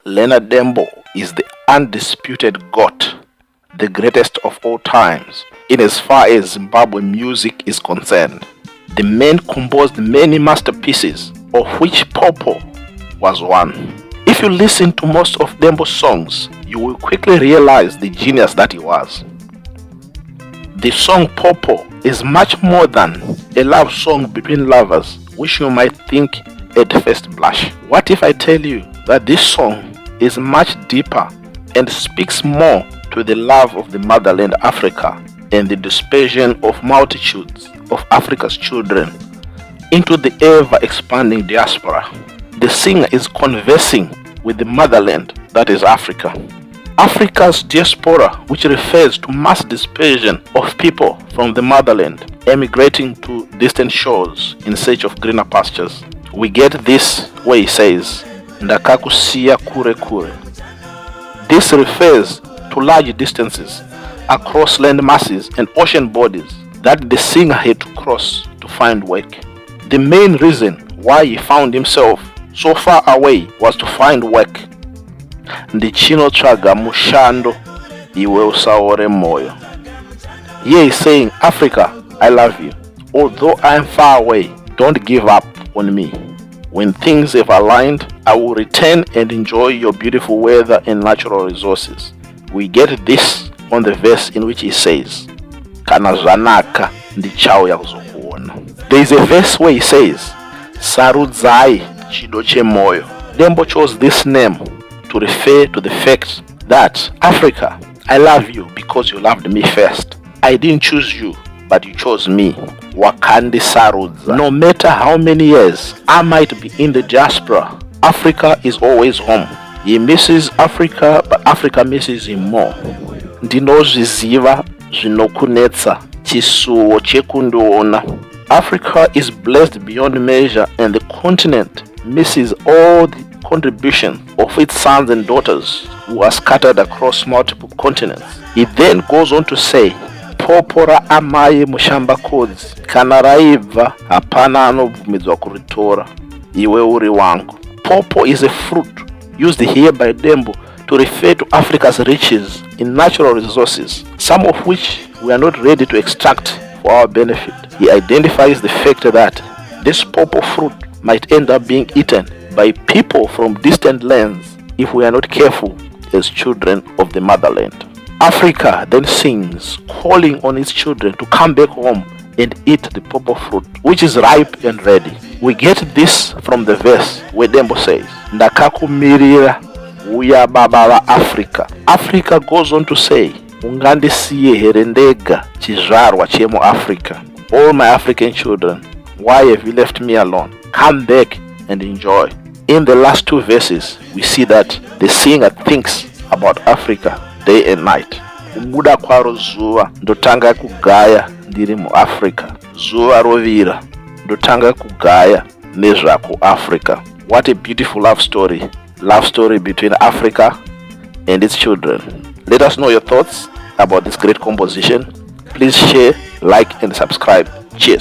Leonard Dembo is the undisputed GOAT, the greatest of all times, in as far as Zimbabwe music is concerned. The man composed many masterpieces, of which Paw Paw was one. If you listen to most of Dembo's songs, you will quickly realize the genius that he was. The song Paw Paw is much more than a love song between lovers, which you might think at first blush. What if I tell you that this song is much deeper and speaks more to the love of the motherland Africa and the dispersion of multitudes of Africa's children into the ever-expanding diaspora? The singer is conversing with the motherland that is Africa. Africa's diaspora, which refers to mass dispersion of people from the motherland emigrating to distant shores in search of greener pastures. We get this where he says, "Ndakakusiya kure kure." This refers to large distances across land masses and ocean bodies that the singer had to cross to find work. The main reason why he found himself so far away was to find work. Ndichinotsvaga mushando iwe usaore moyo. Here he's saying, Africa, I love you. Although I am far away, don't give up on me. When things have aligned, I will return and enjoy your beautiful weather and natural resources. We get this on the verse in which he says, Kana zvanaka ndichauya kuzokuona. There is a verse where he says, Sarudzai chido chemoyo. Dembo chose this name to refer to the fact that, Africa, I love you because you loved me first. I didn't choose you, but you chose me. Wakandi sarudza. No matter how many years I might be in the diaspora, Africa is always home. He misses Africa, but Africa misses him more. Ndinozviziva zvinokunetsa chisuwo chekundiona. Africa is blessed beyond measure, and the continent misses all the contribution of its sons and daughters who are scattered across multiple continents. It then goes on to say, Popora amaye mushamba kodzi, kana raibva hapana anobvumidzwa kuritora, iwe uri wangu. Paw Paw is a fruit used here by Dembo to refer to Africa's riches in natural resources, some of which we are not ready to extract for our benefit. He identifies the fact that this Paw Paw fruit might end up being eaten by people from distant lands if we are not careful as children of the motherland. Africa then sings, calling on its children to come back home and eat the Paw Paw fruit, which is ripe and ready. We get this from the verse where Dembo says, Ndakakumirira uya baba va Africa. Africa goes on to say, Ungandisiye here ndega chizvarwa chemo Africa. All my African children, why have you left me alone? Come back and enjoy. In the last two verses, we see that the singer thinks about Africa day and night. Kubuda kwaro zuva ndotanga kugaya ndiri muAfrica. Zuva rovira ndotanga kugaya nezvaku Africa. What a beautiful love story between Africa and its children. Let us know your thoughts about this great composition. Please share, like and subscribe. Cheers.